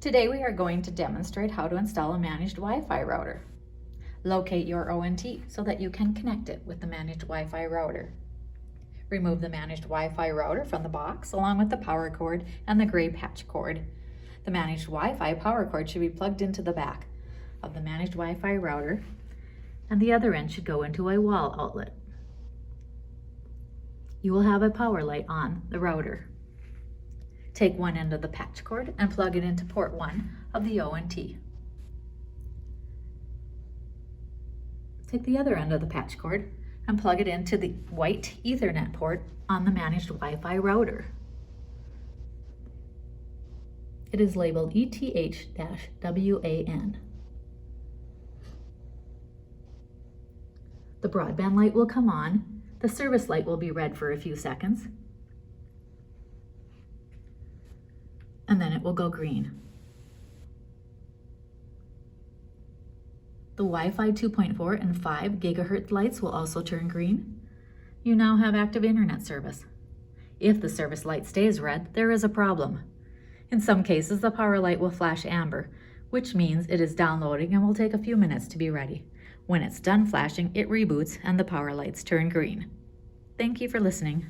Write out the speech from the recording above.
Today we are going to demonstrate how to install a managed Wi-Fi router. Locate your ONT so that you can connect it with the managed Wi-Fi router. Remove the managed Wi-Fi router from the box along with the power cord and the gray patch cord. The managed Wi-Fi power cord should be plugged into the back of the managed Wi-Fi router, and the other end should go into a wall outlet. You will have a power light on the router. Take one end of the patch cord and plug it into port 1 of the ONT. Take the other end of the patch cord and plug it into the white Ethernet port on the managed Wi-Fi router. It is labeled ETH-WAN. The broadband light will come on. The service light will be red for a few seconds, and then it will go green. The Wi-Fi 2.4 and 5 GHz lights will also turn green. You now have active internet service. If the service light stays red, there is a problem. In some cases, the power light will flash amber, which means it is downloading and will take a few minutes to be ready. When it's done flashing, it reboots and the power lights turn green. Thank you for listening.